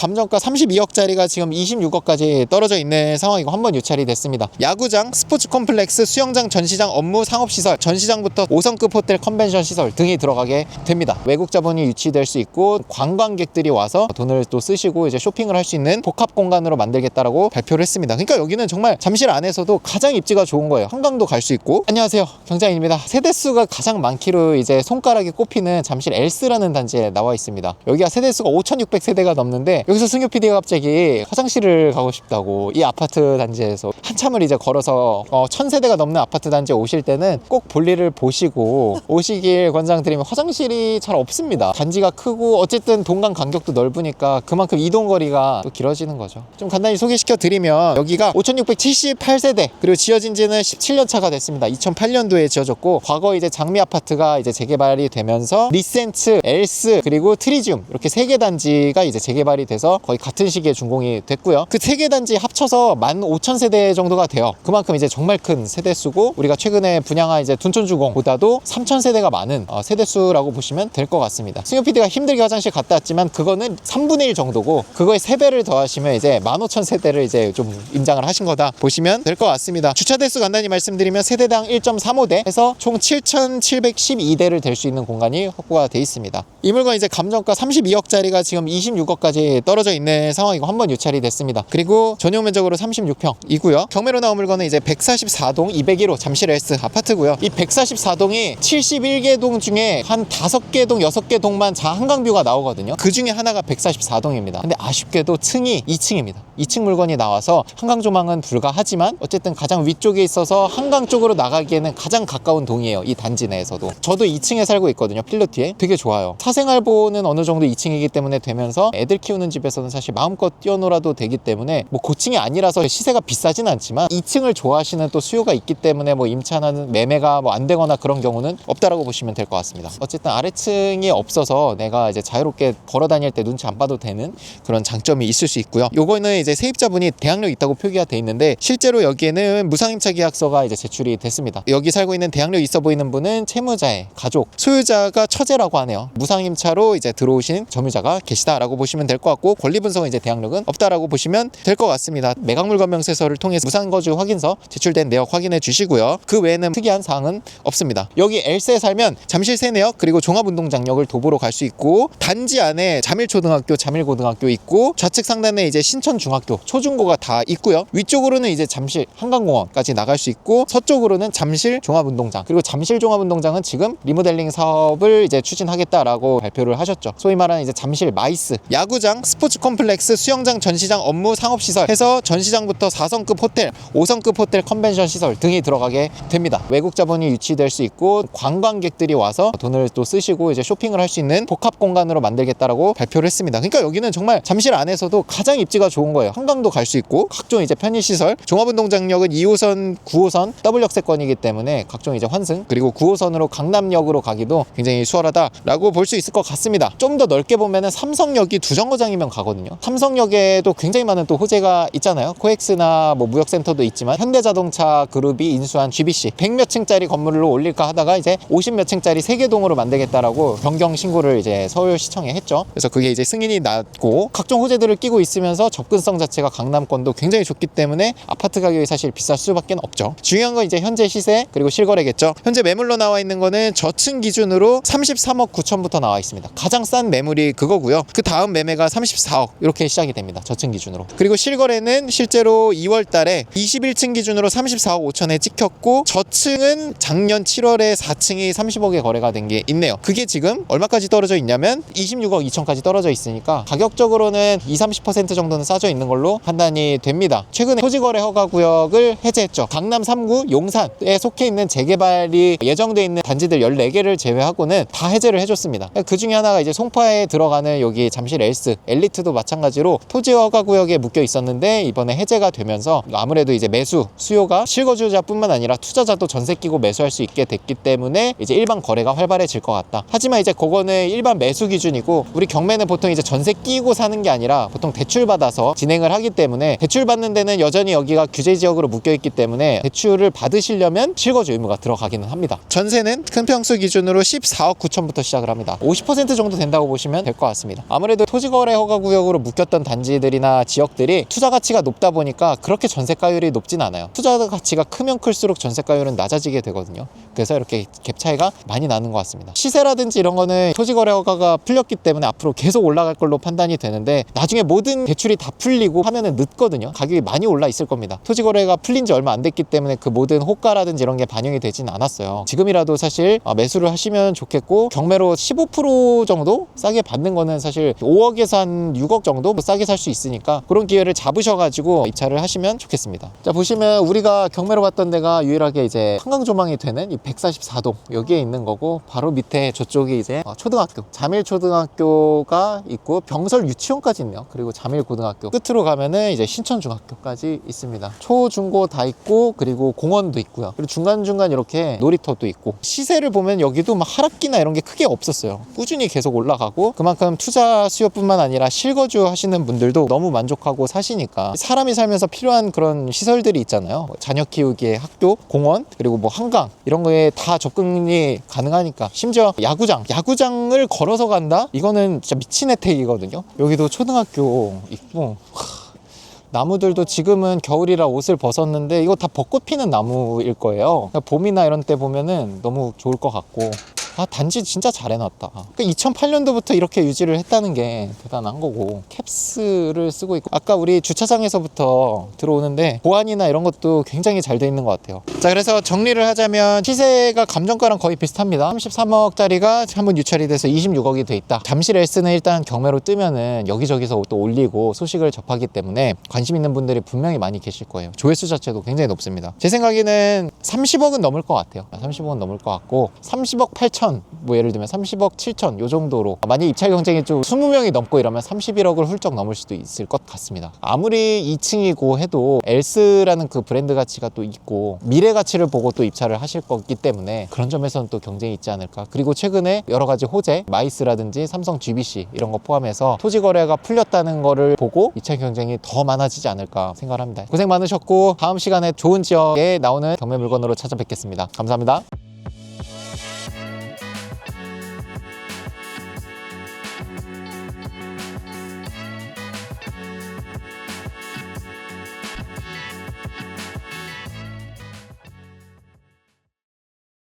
감정가 32억짜리가 지금 26억까지 떨어져 있는 상황이고 한 번 유찰이 됐습니다. 야구장, 스포츠 콤플렉스, 수영장, 전시장, 업무, 상업시설, 전시장부터 5성급 호텔, 컨벤션 시설 등이 들어가게 됩니다. 외국 자본이 유치될 수 있고 관광객들이 와서 돈을 또 쓰시고 이제 쇼핑을 할 수 있는 복합 공간으로 만들겠다라고 발표를 했습니다. 그러니까 여기는 정말 잠실 안에서도 가장 입지가 좋은 거예요. 한강도 갈 수 있고. 안녕하세요, 경장입니다. 세대수가 가장 많기로 이제 손가락에 꼽히는 잠실 엘스라는 단지에 나와 있습니다. 여기가 세대수가 5,600세대가 넘는데 여기서 승유 PD가 갑자기 화장실을 가고 싶다고 이 아파트 단지에서 한참을 이제 걸어서 1,000세대가 넘는 아파트 단지에 오실 때는 꼭 볼일을 보시고 오시길 권장드리면 화장실이 잘 없습니다. 단지가 크고 어쨌든 동강 간격도 넓으니까 그만큼 이동 거리가 또 길어지는 거죠. 좀 간단히 소개시켜 드리면 여기가 5,678세대 그리고 지어진 지는 17년 차가 됐습니다. 2008년도에 지어졌고 과거 이제 장미 아파트가 이제 재개발이 되면서 리센츠, 엘스 그리고 트리지움 이렇게 3개 단지가 이제 재개발이 돼서 거의 같은 시기에 준공이 됐고요. 그 3개 단지 합쳐서 15,000세대 정도가 돼요. 그만큼 이제 정말 큰 세대수고 우리가 최근에 분양한 이제 둔촌주공보다도 3,000세대가 많은 세대수라고 보시면 될 것 같습니다. 승엽 PD가 힘들게 화장실 갔다 왔지만 그거는 3분의 1 정도고 그거에 3배를 더하시면 이제 15,000세대를 이제 좀 임장을 하신 거다 보시면 될 것 같습니다. 주차 대수 간단히 말씀드리면 세대당 1.35대 해서 총 7,712대를 될 수 있는 공간이 확보가 돼 있습니다. 이 물건 이제 감정가 32억짜리가 지금 26억까지 떨어져 있는 상황이고 한 번 유찰이 됐습니다. 그리고 전용 면적으로 36평이고요. 경매로 나온 물건은 이제 144동 201호 잠실 S 아파트고요. 이 144동이 71개 동 중에 한 5개 동 6개 동만 자 한강뷰가 나오거든요. 그 중에 하나가 144동입니다. 근데 아쉽게도 층이 2층입니다. 2층 물건이 나와서 한강 조망은 불가하지만 어쨌든 가장 위쪽에 있어서 한강 쪽으로 나가기에는 가장 가까운 동이에요. 이 단지 내에서도. 저도 2층에 살고 있거든요. 필로티에. 되게 좋아요. 사생활 보호는 어느 정도 2층이기 때문에 되면서 애들 키우는 집에서는 사실 마음껏 뛰어놀아도 되기 때문에 뭐 고층이 아니라서 시세가 비싸진 않지만 2층을 좋아하시는 또 수요가 있기 때문에 뭐 임차하는 매매가 뭐 안 되거나 그런 경우는 없다라고 보시면 될 것 같습니다. 어쨌든 아래층이 없어서 내가 이제 자유롭게 걸어 다닐 때 눈치 안 봐도 되는 그런 장점이 있을 수 있고요. 요거는 이제 세입자분이 대항력 있다고 표기가 돼 있는데 실제로 여기에는 무상임차 계약서가 이제 제출이 됐습니다. 여기 살고 있는 대항력 있어 보이는 분은 채무자의 가족, 소유자가 처제라고 하네요. 무상임차로 이제 들어오신 점유자가 계시다라고 보시면 될 것 같고 권리 분석은 이제 대항력은 없다라고 보시면 될 것 같습니다. 매각물건 명세서를 통해서 무상거주 확인서 제출된 내역 확인해 주시고요. 그 외에는 특이한 사항은 없습니다. 여기 엘스에 살면 잠실 세내역 그리고 종합운동장역을 도보로 갈 수 있고 단지 안에 잠일초등학교, 잠일고등학교 있고 좌측 상단에 이제 신천중학교, 초중고가 다 있고요. 위쪽으로는 이제 잠실 한강공원까지 나갈 수 있고 서쪽으로는 잠실 종합운동장 그리고 잠실 종합운동장은 지금 리모델링 사업을 이제 추진하겠다라고 발표를 하셨죠. 소위 말하는 이제 잠실 마이스 야구장, 스포츠 콤플렉스, 수영장, 전시장, 업무, 상업시설 해서 전시장부터 4성급 호텔, 5성급 호텔, 컨벤션 시설 등이 들어가게 됩니다. 외국 자본이 유치될 수 있고 관광객들이 와서 돈을 또 쓰시고 이제 쇼핑을 할 수 있는 복합 공간으로 만들겠다라고 발표를 했습니다. 그러니까 여기는 정말 잠실 안에서도 가장 입지가 좋은 거예요. 한강도 갈 수 있고 각종 이제 편의시설, 종합운동장역은 2호선, 9호선 더블 역세권이기 때문에 각종 이제 환승 그리고 9호선으로 강남역으로 가기도 굉장히 수월하다라고 볼 수 있을 것 같습니다. 좀 더 넓게 보면은 삼성역이 2정거장이면 가거든요. 삼성역에도 굉장히 많은 또 호재가 있잖아요. 코엑스나 뭐 무역센터도 있지만 현대자동차 그룹이 인수한 GBC 100몇 층짜리 건물로 올릴까 하다가 이제 50몇 층짜리 3개 동으로 만들겠다라고 변경 신고를 이제 서울시청에 했죠. 그래서 그게 이제 승인이 났고 각종 호재들을 끼고 있으면서 접근성 자체가 강남권도 굉장히 좋기 때문에 아파트 가격이 사실 비쌀 수밖에 없죠. 중요한 건 이제 현재 시세 그리고 실거래겠죠. 현재 매물로 나와 있는 거는 저층 기준으로 33억 9천부터 나와 있습니다. 가장 싼 매물이 그거고요. 그 다음 매매가 34억 이렇게 시작이 됩니다. 저층 기준으로. 그리고 실거래는 실제로 2월 달에 21층 기준으로 34억 5천에 찍혔고 저층은 작년 7월에 4층이 30억에 거래가 된 게 있네요. 그게 지금 얼마까지 떨어져 있냐면 26억 2천까지 떨어져 있으니까 가격적으로는 20-30% 정도는 싸져 있는 걸로 판단이 됩니다. 최근에 토지거래 허가구역을 해제했죠. 강남 3구 용산에 속해 있는 재개발이 예정돼 있는 단지들 14개를 제외하고는 다 해제를 해줬습니다. 그 중에 하나가 이제 송파에 들어가는 여기 잠실 엘스 엘리트도 마찬가지로 토지 허가구역에 묶여 있었는데 이번에 해제가 되면서 아무래도 이제 매수 수요가 실거주자뿐만 아니라 투자자도 전세 끼고 매수할 수 있게 됐기 때문에 이제 일반 거래가 활발해질 것 같다. 하지만 이제 그거는 일반 매수 기준이고 우리 경매는 보통 이제 전세 끼고 사는 게 아니라 보통 대출 받아서 진행을 하기 때문에 대출 받는 데는 여전히 여기가 규제 지역으로 묶여 있기 때문에 대출을 받으시려면 실거주 의무가 들어가기는 합니다. 전세는 큰 평수 기준으로 14억 9천부터 시작을 합니다. 50% 정도 된다고 보시면 될 것 같습니다. 아무래도 토지거래 허가 고가가 구역으로 묶였던 단지들이나 지역들이 투자 가치가 높다 보니까 그렇게 전세가율이 높진 않아요. 투자 가치가 크면 클수록 전세가율은 낮아지게 되거든요. 그래서 이렇게 갭 차이가 많이 나는 것 같습니다. 시세라든지 이런 거는 토지거래허가가 풀렸기 때문에 앞으로 계속 올라갈 걸로 판단이 되는데, 나중에 모든 대출이 다 풀리고 하면은 늦거든요. 가격이 많이 올라 있을 겁니다. 토지거래가 풀린 지 얼마 안 됐기 때문에 그 모든 호가라든지 이런 게 반영이 되진 않았어요. 지금이라도 사실 매수를 하시면 좋겠고, 경매로 15% 정도 싸게 받는 거는 사실 5억에서 한 6억 정도 싸게 살 수 있으니까 그런 기회를 잡으셔가지고 입찰을 하시면 좋겠습니다. 자, 보시면 우리가 경매로 봤던 데가 유일하게 이제 한강 조망이 되는 이 144동 여기에 있는 거고, 바로 밑에 저쪽이 이제 초등학교, 자밀초등학교가 있고 병설 유치원까지 있네요. 그리고 자밀고등학교, 끝으로 가면은 이제 신천중학교까지 있습니다. 초, 중고 다 있고, 그리고 공원도 있고요. 그리고 중간중간 이렇게 놀이터도 있고, 시세를 보면 여기도 막 하락기나 이런 게 크게 없었어요. 꾸준히 계속 올라가고, 그만큼 투자 수요뿐만 아니라 실거주 하시는 분들도 너무 만족하고 사시니까, 사람이 살면서 필요한 그런 시설들이 있잖아요. 자녀 키우기에 학교, 공원, 그리고 뭐 한강 이런 거에 다 접근이 가능하니까, 심지어 야구장을 걸어서 간다? 이거는 진짜 미친 혜택이거든요. 여기도 초등학교 있고, 나무들도 지금은 겨울이라 옷을 벗었는데 이거 다 벚꽃 피는 나무일 거예요. 봄이나 이런 때 보면은 너무 좋을 것 같고, 단지 진짜 잘 해놨다. 2008년도부터 이렇게 유지를 했다는 게 대단한 거고, 캡스를 쓰고 있고, 아까 우리 주차장에서부터 들어오는데 보안이나 이런 것도 굉장히 잘 돼 있는 것 같아요. 자, 그래서 정리를 하자면 시세가 감정가랑 거의 비슷합니다. 33억짜리가 한번 유찰이 돼서 26억이 돼 있다. 잠실 S는 일단 경매로 뜨면은 여기저기서 또 올리고 소식을 접하기 때문에 관심 있는 분들이 분명히 많이 계실 거예요. 조회수 자체도 굉장히 높습니다. 제 생각에는 30억은 넘을 것 같아요. 30억은 넘을 것 같고, 30억 8천, 뭐 예를 들면 30억 7천 요 정도로, 만약 입찰 경쟁이 좀 20명이 넘고 이러면 31억을 훌쩍 넘을 수도 있을 것 같습니다. 아무리 2층이고 해도 엘스라는 그 브랜드 가치가 또 있고 미래 가치를 보고 또 입찰을 하실 거기 때문에 그런 점에서는 또 경쟁이 있지 않을까. 그리고 최근에 여러 가지 호재, 마이스라든지 삼성 GBC 이런 거 포함해서 토지 거래가 풀렸다는 거를 보고 입찰 경쟁이 더 많아지지 않을까 생각을 합니다. 고생 많으셨고, 다음 시간에 좋은 지역에 나오는 경매 물건으로 찾아뵙겠습니다. 감사합니다.